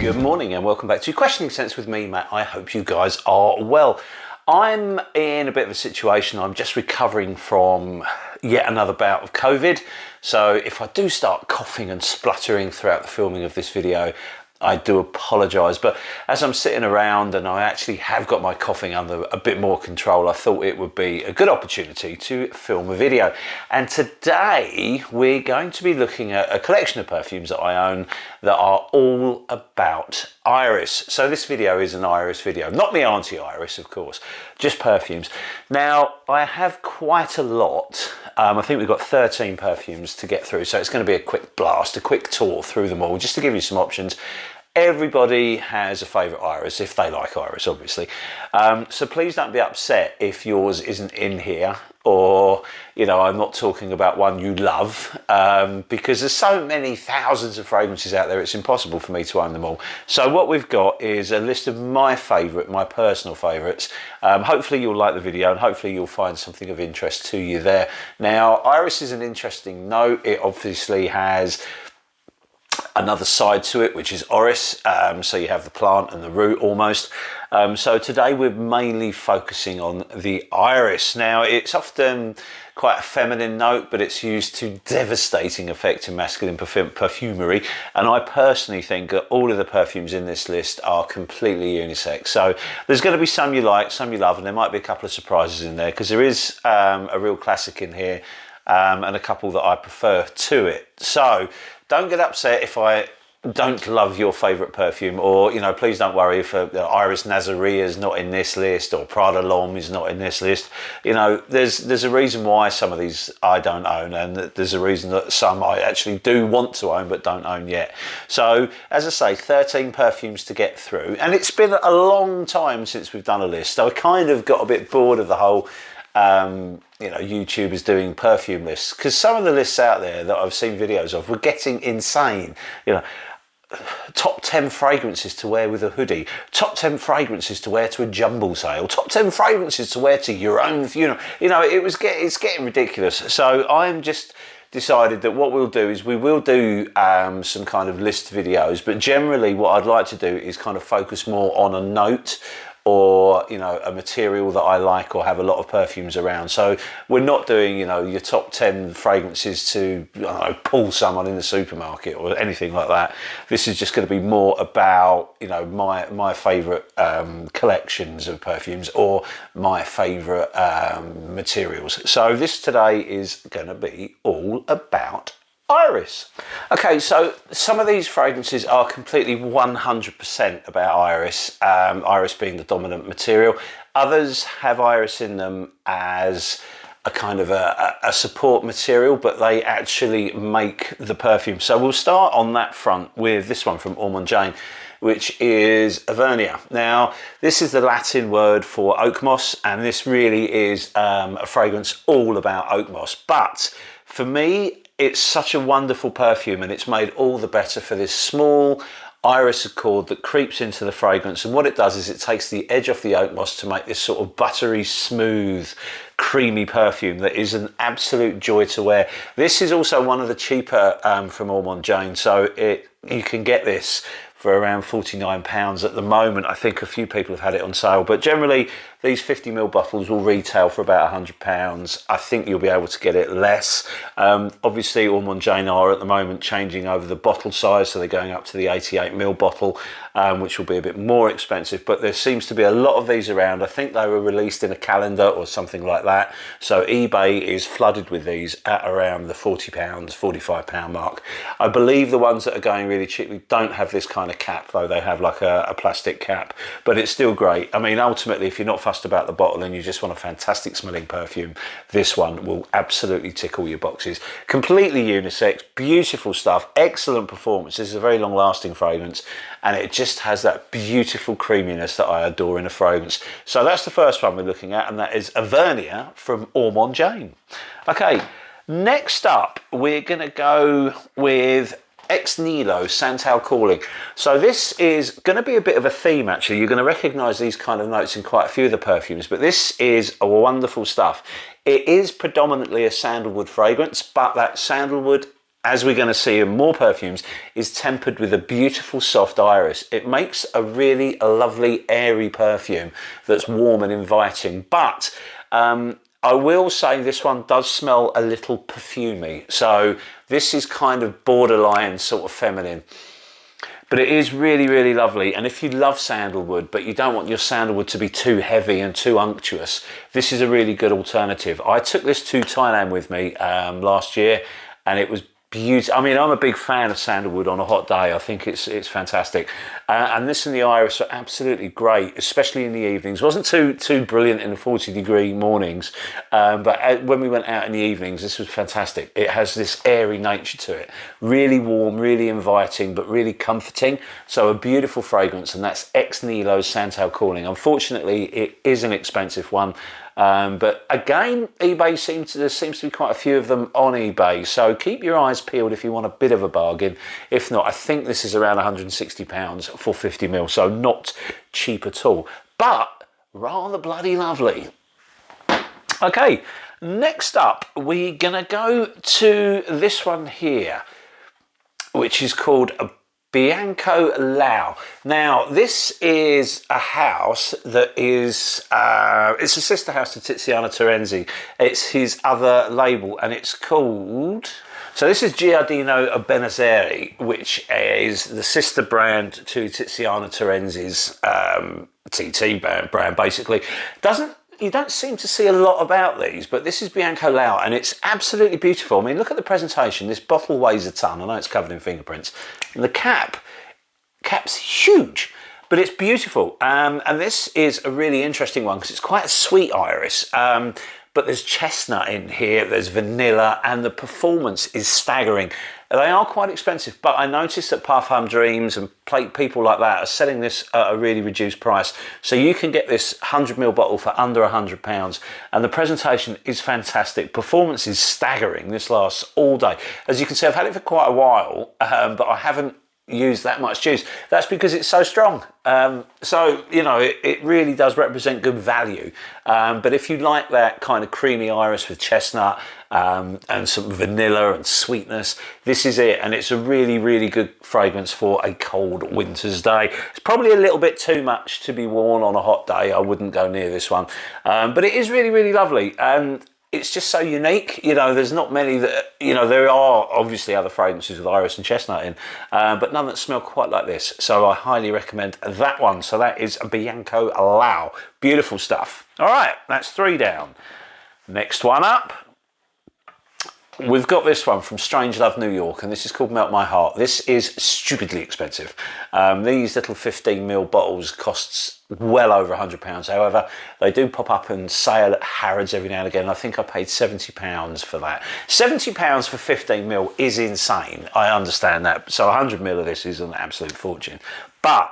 Good morning and welcome back to Questioning Sense with me, Matt. I hope you guys are well. I'm in a bit of a situation. I'm just recovering from yet another bout of COVID. So if I do start coughing and spluttering throughout the filming of this video, I do apologise, but as I'm sitting around and I actually have got my coughing under a bit more control, I thought it would be a good opportunity to film a video. And today we're going to be looking at a collection of perfumes that I own that are all about iris. So this video is an iris video, not the anti-iris, of course, just perfumes. Now, I have quite a lot. I think we've got 13 perfumes to get through, so it's going to be a quick blast, a quick tour through them all, just to give you some options. Everybody has a favourite iris, if they like iris, obviously. So please don't be upset if yours isn't in here, or, you know, I'm not talking about one you love, because there's so many thousands of fragrances out there, it's impossible for me to own them all. So what we've got is a list of my favourite, my personal favourites. Hopefully you'll like the video and hopefully you'll find something of interest to you there. Now, iris is an interesting note. It obviously has another side to it, which is orris, so you have the plant and the root almost. So today we're mainly focusing on the iris. Now, it's often quite a feminine note, but it's used to devastating effect in masculine perfumery, and I personally think that all of the perfumes in this list are completely unisex. So there's going to be some you like, some you love, and there might be a couple of surprises in there, because there is a real classic in here, and a couple that I prefer to it. So don't get upset if I don't love your favourite perfume, or, you know, please don't worry if Iris Nazaria is not in this list, or Prada L'Homme is not in this list. You know, there's a reason why some of these I don't own, and there's a reason that some I actually do want to own but don't own yet. So, as I say, 13 perfumes to get through, and it's been a long time since we've done a list, so I kind of got a bit bored of the whole you know, YouTubers doing perfume lists, because some of the lists out there that I've seen videos of were getting insane. You know, top 10 fragrances to wear with a hoodie, top 10 fragrances to wear to a jumble sale, top 10 fragrances to wear to your own funeral. You know, it's getting ridiculous. So I'm just decided that what we'll do is we will do some kind of list videos, but generally what I'd like to do is kind of focus more on a note, or, you know, a material that I like or have a lot of perfumes around. So we're not doing, you know, your top 10 fragrances to, I don't know, pull someone in the supermarket or anything like that. This is just going to be more about, you know, my favourite collections of perfumes, or my favourite materials. So this today is going to be all about iris. Okay, so some of these fragrances are completely 100% about iris, iris being the dominant material. Others have iris in them as a kind of a support material, but they actually make the perfume. So we'll start on that front with this one from ormonde, which is evernia. Now, this is the Latin word for oak moss, and this really is a fragrance all about oak moss. But for me, it's such a wonderful perfume, and it's made all the better for this small iris accord that creeps into the fragrance. And what it does is it takes the edge off the oak moss to make this sort of buttery, smooth, creamy perfume that is an absolute joy to wear. This is also one of the cheaper from ormonde, so you can get this for around £49 at the moment. I think a few people have had it on sale, but generally these 50ml bottles will retail for about £100. I think you'll be able to get it less. Obviously ormonde are at the moment changing over the bottle size, so they're going up to the 88ml bottle, which will be a bit more expensive, but there seems to be a lot of these around. I think they were released in a calendar or something like that, so eBay is flooded with these at around the £40, £45 mark. I believe the ones that are going really cheaply don't have this kind of cap, though. They have like a plastic cap, but it's still great. I mean, ultimately, if you're not fussed about the bottle and you just want a fantastic smelling perfume, this one will absolutely tick all your boxes. Completely unisex, beautiful stuff, excellent performance. This is a very long lasting fragrance, and it just has that beautiful creaminess that I adore in a fragrance. So that's the first one we're looking at, and that is evernia from ormonde. Okay, next up we're going to go with ex nihilo, santal calling. So this is going to be a bit of a theme, actually. You're going to recognise these kind of notes in quite a few of the perfumes, but this is a wonderful stuff. It is predominantly a sandalwood fragrance, but that sandalwood as we're going to see in more perfumes, is tempered with a beautiful soft iris. It makes a really lovely airy perfume that's warm and inviting. But I will say this one does smell a little perfumey. So this is kind of borderline sort of feminine. But it is really, really lovely. And if you love sandalwood, but you don't want your sandalwood to be too heavy and too unctuous, this is a really good alternative. I took this to Thailand with me last year, and it was beautiful. I mean, I'm a big fan of sandalwood on a hot day. I think it's fantastic. And this and the iris are absolutely great, especially in the evenings. It wasn't too brilliant in the 40-degree mornings, but when we went out in the evenings, this was fantastic. It has this airy nature to it. Really warm, really inviting, but really comforting. So a beautiful fragrance, and that's ex Nihilo's Santal Calling. Unfortunately, it is an expensive one. But again, there seems to be quite a few of them on eBay, so keep your eyes peeled if you want a bit of a bargain. If not, I think this is around £160 for 50ml, so not cheap at all, but rather bloody lovely. Okay, next up we're gonna go to this one here, which is called Bianco Laos. Now, this is a house that is, it's a sister house to Tiziano Terenzi. It's his other label, and it's called, so this is Giardino Benessere, which is the sister brand to Tiziano Terenzi's TT brand, basically. You don't seem to see a lot about these, but this is Bianco Laos, and it's absolutely beautiful. I mean, look at the presentation. This bottle weighs a ton. I know it's covered in fingerprints. And the cap's huge, but it's beautiful. And this is a really interesting one because it's quite a sweet iris. But there's chestnut in here, there's vanilla, and the performance is staggering. They are quite expensive, but I noticed that Parfum Dreams and people like that are selling this at a really reduced price. So you can get this 100ml bottle for under £100, and the presentation is fantastic. Performance is staggering. This lasts all day. As you can see, I've had it for quite a while, but I haven't use that much juice. That's because it's so strong. So, you know, it really does represent good value. But if you like that kind of creamy iris with chestnut and some vanilla and sweetness, this is it. And it's a really, really good fragrance for a cold winter's day. It's probably a little bit too much to be worn on a hot day. I wouldn't go near this one. But it is really, really lovely. And it's just so unique. You know, there's not many that, you know, there are obviously other fragrances with iris and chestnut in, but none that smell quite like this. So I highly recommend that one. So that is Bianco Laos. Beautiful stuff. All right, that's 3 down. Next one up, we've got this one from Strangelove, New York, and this is called Melt My Heart. This is stupidly expensive. These little 15ml bottles costs well over £100. However, they do pop up and sale at Harrods every now and again. I think I paid £70 for that. £70 for 15ml is insane. I understand that. So 100ml of this is an absolute fortune. But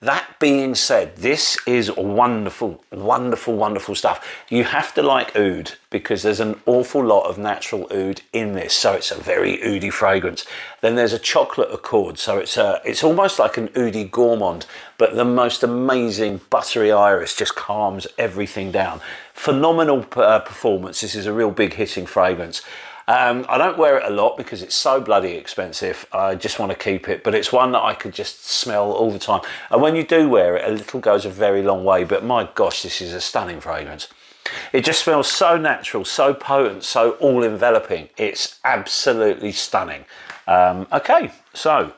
that being said, this is wonderful, wonderful, wonderful stuff. You have to like oud because there's an awful lot of natural oud in this. So it's a very oudy fragrance. Then there's a chocolate accord. So it's almost like an oudy gourmand, but the most amazing buttery iris just calms everything down. Phenomenal performance. This is a real big hitting fragrance. I don't wear it a lot because it's so bloody expensive. I just want to keep it, but it's one that I could just smell all the time. And when you do wear it, a little goes a very long way, but my gosh, this is a stunning fragrance. It just smells so natural, so potent, so all-enveloping. It's absolutely stunning. Okay, so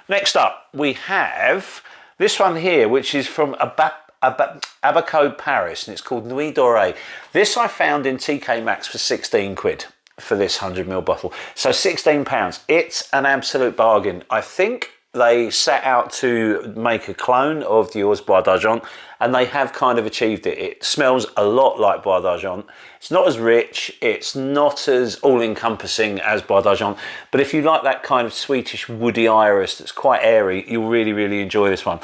next up we have this one here, which is from Abaco, Paris, and it's called Nuit Doree. This I found in TK Maxx for 16 quid. For this 100ml bottle, so £16. It's an absolute bargain. I think they set out to make a clone of Dior's Bois d'Argent, and they have kind of achieved it. It smells a lot like Bois d'Argent. It's not as rich, it's not as all-encompassing as Bois d'Argent, but if you like that kind of sweetish woody iris that's quite airy, you'll really, really enjoy this one.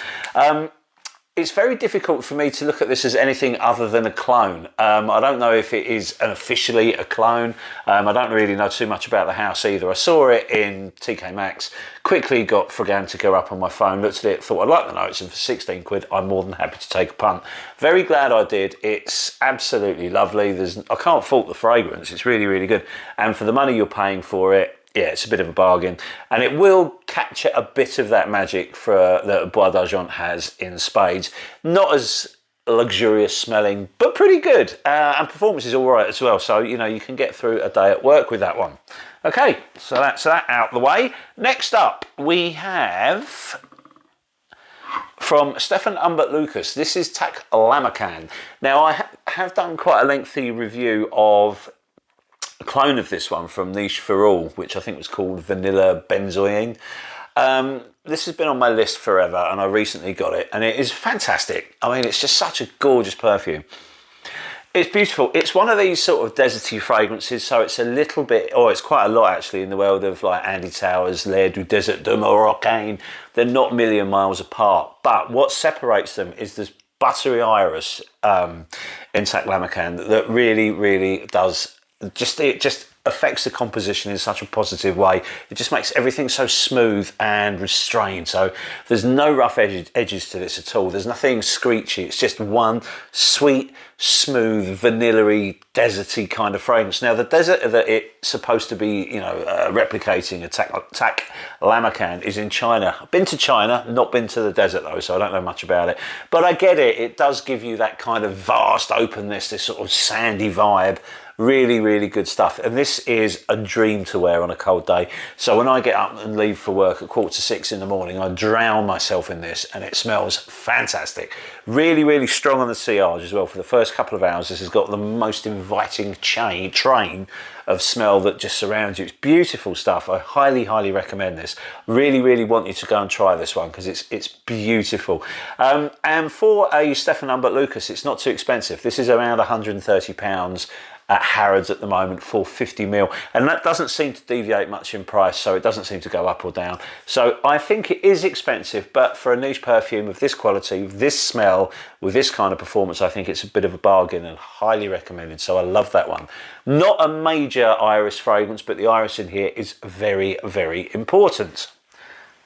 It's very difficult for me to look at this as anything other than a clone. I don't know if it is officially a clone. I don't really know too much about the house either. I saw it in TK Maxx, quickly got Fragrantica up on my phone, looked at it, thought I'd like the notes, and for 16 quid, I'm more than happy to take a punt. Very glad I did. It's absolutely lovely. I can't fault the fragrance. It's really, really good. And for the money you're paying for it, yeah, it's a bit of a bargain, and it will capture a bit of that magic that Bois d'Argent has in spades. Not as luxurious smelling, but pretty good, and performance is all right as well. So you know, you can get through a day at work with that one. Okay, so that's that out the way. Next up, we have from Stephane Humbert Lucas. This is Taklamakan. Now, I have done quite a lengthy review of a clone of this one from Niche for All, which I think was called Vanilla Benzoin. This has been on my list forever, and I recently got it, and it is fantastic. I mean, it's just such a gorgeous perfume. It's beautiful. It's one of these sort of deserty fragrances, so it's a little bit, or it's quite a lot actually, in the world of like Andy Towers, L'air du Desert de Moroccan. They're not a million miles apart, but what separates them is this buttery iris in Taklamakan that really, really does, it just affects the composition in such a positive way. It just makes everything so smooth and restrained. So there's no rough edges to this at all. There's nothing screechy. It's just one sweet, smooth, vanilla-y, deserty kind of fragrance. Now, the desert that it's supposed to be, you know, replicating a Taklamakan is in China. I've been to China, not been to the desert though, so I don't know much about it. But I get it. It does give you that kind of vast openness, this sort of sandy vibe. Really, really good stuff. And this is a dream to wear on a cold day. So when I get up and leave for work at 5:45 in the morning, I drown myself in this, and it smells fantastic. Really, really strong on the sillage as well. For the first couple of hours, this has got the most inviting train of smell that just surrounds you. It's beautiful stuff. I highly, highly recommend this. Really, really want you to go and try this one because it's beautiful. And for a Stephane Humbert Lucas, it's not too expensive. This is around £130 at Harrods at the moment for 50ml, and that doesn't seem to deviate much in price, so it doesn't seem to go up or down. So I think it is expensive, but for a niche perfume of this quality, with this smell, with this kind of performance, I think it's a bit of a bargain and highly recommended. So I love that one. Not a major iris fragrance, but the iris in here is very, very important.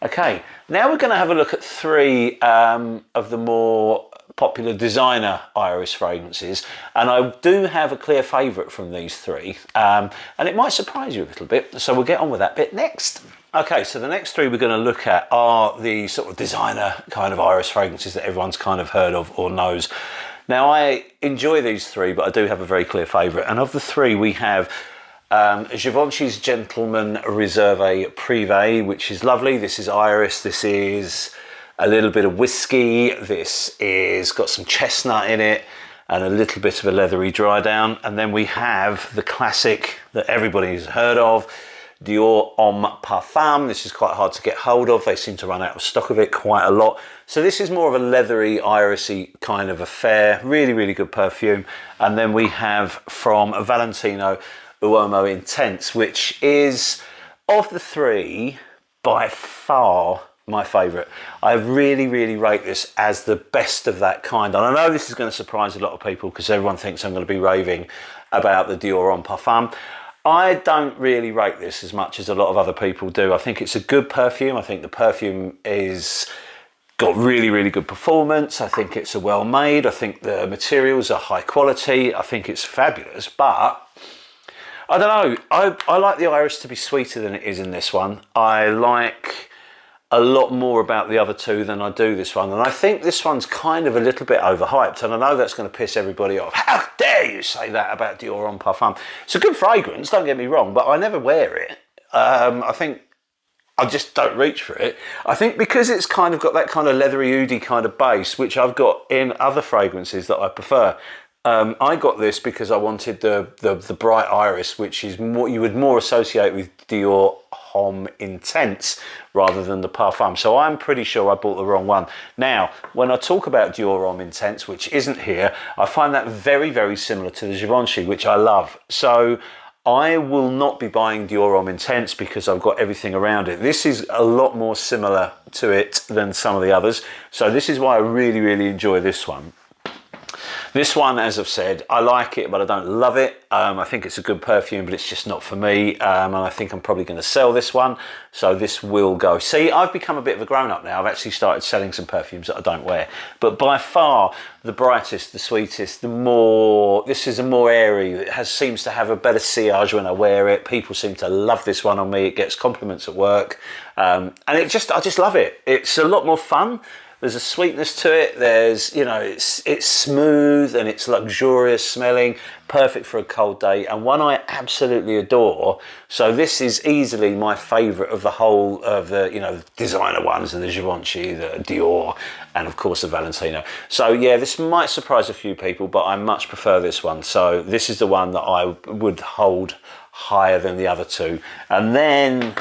Okay, now we're going to have a look at three of the more popular designer iris fragrances, and I do have a clear favourite from these three, and it might surprise you a little bit, so we'll get on with that bit next. Okay, so the next three we're going to look at are the sort of designer kind of iris fragrances that everyone's kind of heard of or knows. Now, I enjoy these three, but I do have a very clear favourite, and of the three we have Givenchy's Gentleman Reserve Privee, which is lovely. This is iris, this is a little bit of whiskey, this is got some chestnut in it, and a little bit of a leathery dry down. And then we have the classic that everybody's heard of, Dior Homme Parfum. This is quite hard to get hold of. They seem to run out of stock of it quite a lot. So this is more of a leathery, irisy kind of affair. Really, really good perfume. And then we have from Valentino Uomo Intense, which is, of the three, by far my favourite. I really, really rate this as the best of that kind. And I know this is going to surprise a lot of people because everyone thinks I'm going to be raving about the Dior Homme Parfum. I don't really rate this as much as a lot of other people do. I think it's a good perfume. I think the perfume is got really, really good performance. I think it's well made. I think the materials are high quality. I think it's fabulous, but I don't know. I like the iris to be sweeter than it is in this one. I like a lot more about the other two than I do this one, and I think this one's kind of a little bit overhyped, and I know that's going to piss everybody off. How dare you say that about Dior Homme Parfum? It's a good fragrance, don't get me wrong, but I never wear it. I think I just don't reach for it. I think because it's kind of got that kind of leathery, oody kind of base, which I've got in other fragrances that I prefer. I got this because I wanted the bright iris, which is what you would more associate with Dior Homme Intense rather than the Parfum. So I'm pretty sure I bought the wrong one. Now, when I talk about Dior Homme Intense, which isn't here, I find that very, very similar to the Givenchy, which I love. So I will not be buying Dior Homme Intense because I've got everything around it. This is a lot more similar to it than some of the others. So this is why I really, really enjoy this one. This one, as I've said, I like it, but I don't love it. I think it's a good perfume, but it's just not for me. And I think I'm probably going to sell this one. So this will go. See, I've become a bit of a grown-up now. I've actually started selling some perfumes that I don't wear. But by far, the brightest, the sweetest, the more... This is a more airy. It seems to have a better sillage when I wear it. People seem to love this one on me. It gets compliments at work. And I just love it. It's a lot more fun. There's a sweetness to it. There's, you know, it's smooth and it's luxurious smelling, perfect for a cold day, and one I absolutely adore. So this is easily my favourite of the whole of the, you know, designer ones, and the Givenchy, the Dior, and of course the Valentino. So yeah, this might surprise a few people, but I much prefer this one. So this is the one that I would hold higher than the other two. And then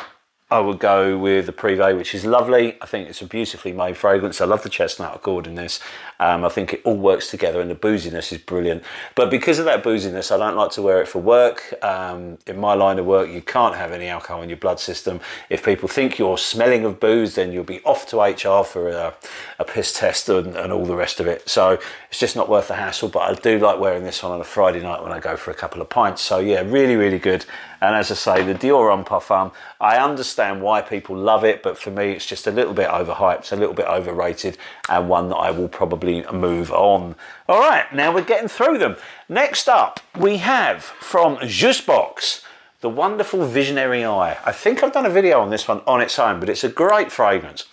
I would go with the Privee, which is lovely. I think it's a beautifully made fragrance. I love the chestnut accord in this. I think it all works together, and the booziness is brilliant. But because of that booziness, I don't like to wear it for work. In my line of work, you can't have any alcohol in your blood system. If people think you're smelling of booze, then you'll be off to HR for a piss test and all the rest of it. So it's just not worth the hassle. But I do like wearing this one on a Friday night when I go for a couple of pints. So yeah, really, really good. And as I say, the Dior Homme Parfum, I understand why people love it, but for me, it's just a little bit overhyped, a little bit overrated, and one that I will probably move on. All right, now we're getting through them. Next up, we have from usbox, the wonderful Visionary Eye. I think I've done a video on this one on its own, but it's a great fragrance.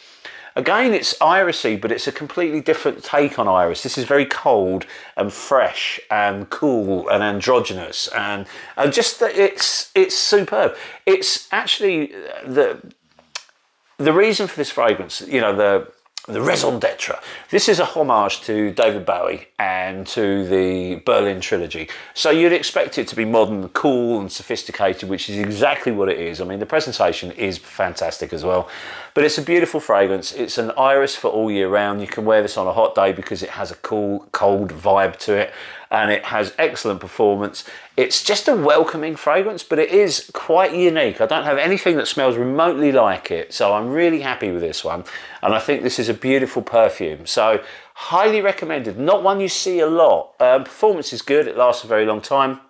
Again, it's irisy, but it's a completely different take on iris. This is very cold and fresh and cool and androgynous, and just that it's superb. It's actually the reason for this fragrance, you know, the raison d'etre. This is a homage to David Bowie and to the Berlin trilogy. So you'd expect it to be modern, cool and sophisticated, which is exactly what it is. I mean, the presentation is fantastic as well. But it's a beautiful fragrance. It's an iris for all year round. You can wear this on a hot day because it has a cool, cold vibe to it. And it has excellent performance. It's just a welcoming fragrance, but it is quite unique. I don't have anything that smells remotely like it, so I'm really happy with this one. And I think this is a beautiful perfume. So highly recommended. Not one you see a lot. Performance is good. It lasts a very long time.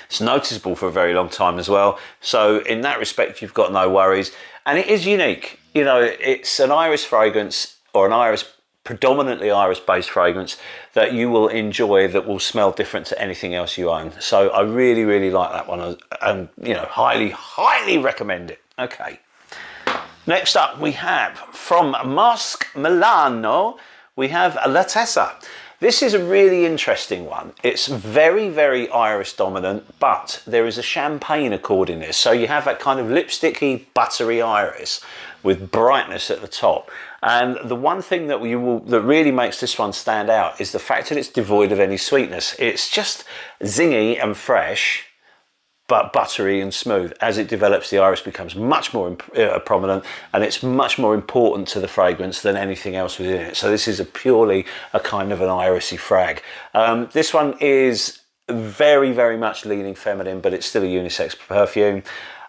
It's noticeable for a very long time as well. So in that respect, you've got no worries. And it is unique. You know, it's an iris fragrance, or an predominantly iris-based fragrance that you will enjoy, that will smell different to anything else you own. So I really, really like that one, and you know, highly recommend it. Okay. Next up, we have from Masque Milano, we have La Tessa. This is a really interesting one. It's very, very iris dominant, but there is a champagne accord in this. So you have that kind of lipsticky, buttery iris with brightness at the top. And the one thing that that really makes this one stand out is the fact that it's devoid of any sweetness. It's just zingy and fresh, but buttery and smooth. As it develops, the iris becomes much more prominent, and it's much more important to the fragrance than anything else within it. So this is purely a kind of an irisy frag. This one is very, very much leaning feminine, but it's still a unisex perfume.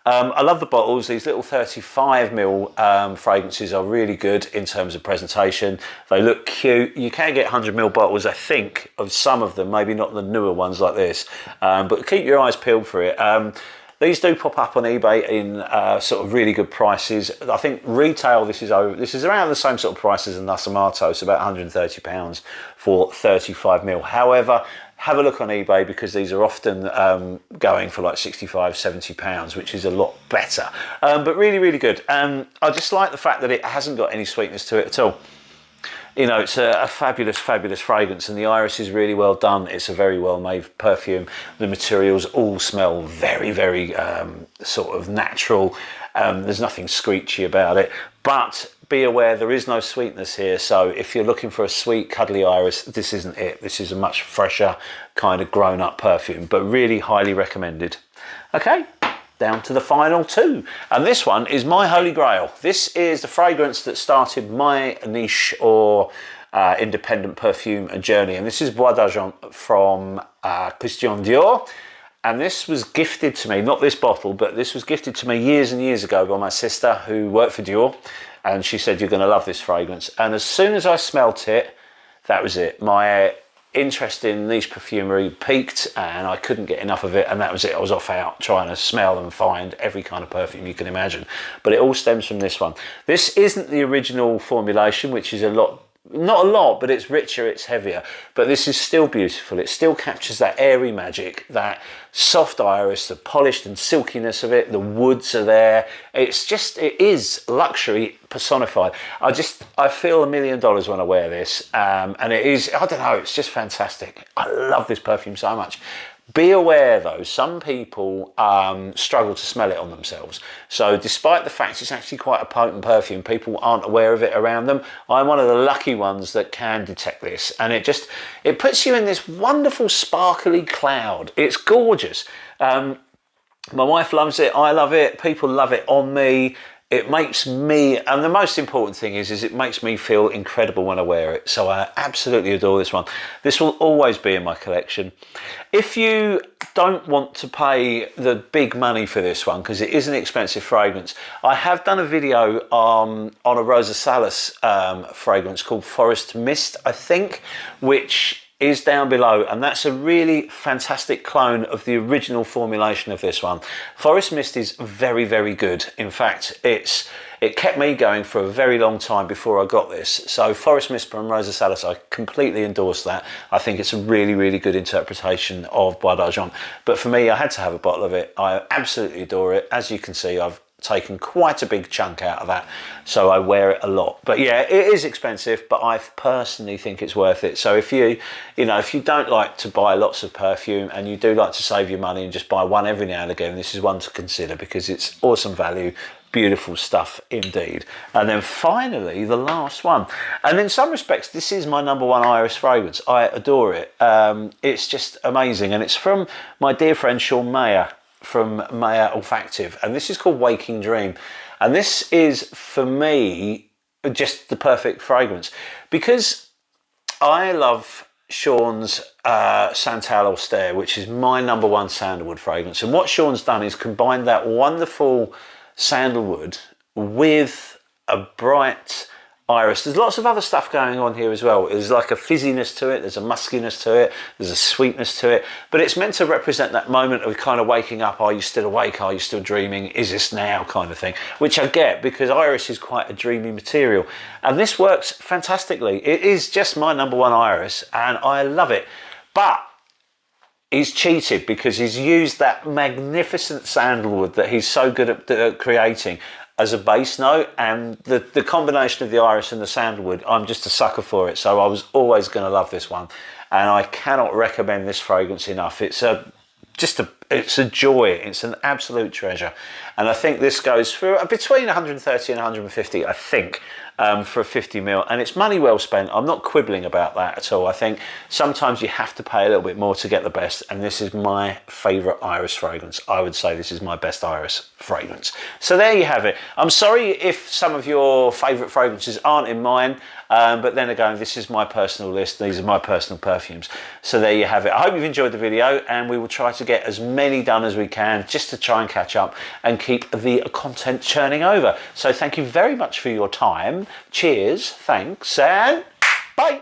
I love the bottles. These little 35ml fragrances are really good in terms of presentation. They look cute. You can get 100ml bottles, I think, of some of them, maybe not the newer ones like this, but keep your eyes peeled for it. These do pop up on eBay in sort of really good prices. I think retail, this is around the same sort of price as a Nasamato, so about £130 for 35ml. However, have a look on eBay, because these are often going for like £65–70, which is a lot better. But really, really good. I just like the fact that it hasn't got any sweetness to it at all. You know, it's a fabulous, fabulous fragrance, and the iris is really well done. It's a very well made perfume. The materials all smell very, very sort of natural. There's nothing screechy about it, but be aware there is no sweetness here. So if you're looking for a sweet, cuddly iris, this isn't it. This is a much fresher, kind of grown up perfume, but really highly recommended. Okay. Down to the final two, and this one is my holy grail. This is the fragrance that started my niche or independent perfume journey, and this is Bois d'Argent from Christian Dior. And this was gifted to me, not this bottle, but this was gifted to me years and years ago by my sister who worked for Dior, and she said, you're going to love this fragrance. And as soon as I smelt it, that was it. My interest in niche perfumery peaked, and I couldn't get enough of it, and that was it. I was off out trying to smell and find every kind of perfume you can imagine. But it all stems from this one. This isn't the original formulation, which is not a lot, but it's richer, it's heavier. But this is still beautiful. It still captures that airy magic, that soft iris, the polished and silkiness of it. The woods are there. It is luxury personified. I feel $1 million when I wear this. And it is, I don't know, it's just fantastic. I love this perfume so much. Be aware though, some people struggle to smell it on themselves. So despite the fact it's actually quite a potent perfume, people aren't aware of it around them. I'm one of the lucky ones that can detect this. And it puts you in this wonderful sparkly cloud. It's gorgeous. My wife loves it, I love it, people love it on me. It makes me, and the most important thing is it makes me feel incredible when I wear it. So I absolutely adore this one. This will always be in my collection. If you don't want to pay the big money for this one, because it is an expensive fragrance, I have done a video on a Rosa Salas fragrance called Forest Mist, I think, which is down below, and that's a really fantastic clone of the original formulation of this one. Forest Mist is very, very good. In fact, it kept me going for a very long time before I got this. So Forest Mist from Rosa Salas, I completely endorse that. I think it's a really, really good interpretation of Bois d'Argent. But for me, I had to have a bottle of it. I absolutely adore it. As you can see, I've taken quite a big chunk out of that, so I wear it a lot. But yeah, it is expensive, but I personally think it's worth it. So if you don't like to buy lots of perfume and you do like to save your money and just buy one every now and again, this is one to consider because it's awesome value, beautiful stuff indeed. And then finally, the last one, and in some respects this is my #1 iris fragrance. I adore it. It's just amazing, and it's from my dear friend Maher from Maher Olfactive, and this is called Waking Dream. And this is, for me, just the perfect fragrance because I love Sean's Santal Austere, which is my #1 sandalwood fragrance. And what Sean's done is combined that wonderful sandalwood with a bright iris. There's lots of other stuff going on here as well. There's like a fizziness to it, there's a muskiness to it, there's a sweetness to it, but it's meant to represent that moment of kind of waking up. Are you still awake? Are you still dreaming? Is this now? Kind of thing, which I get because iris is quite a dreamy material, and this works fantastically. It is just my #1 iris and I love it. But he's cheated because he's used that magnificent sandalwood that he's so good at creating as a base note, and the combination of the iris and the sandalwood, I'm just a sucker for it. So I was always going to love this one, and I cannot recommend this fragrance enough. It's a joy. It's an absolute treasure, and I think this goes for between 130 and 150, I think, for a 50ml, and it's money well spent. I'm not quibbling about that at all. I think sometimes you have to pay a little bit more to get the best, and this is my favourite iris fragrance. I would say this is my best iris fragrance. So there you have it. I'm sorry if some of your favourite fragrances aren't in mine, but then again, this is my personal list. These are my personal perfumes. So there you have it. I hope you've enjoyed the video, and we will try to get as many done as we can just to try and catch up and keep the content churning over. So thank you very much for your time. Cheers, thanks, and bye.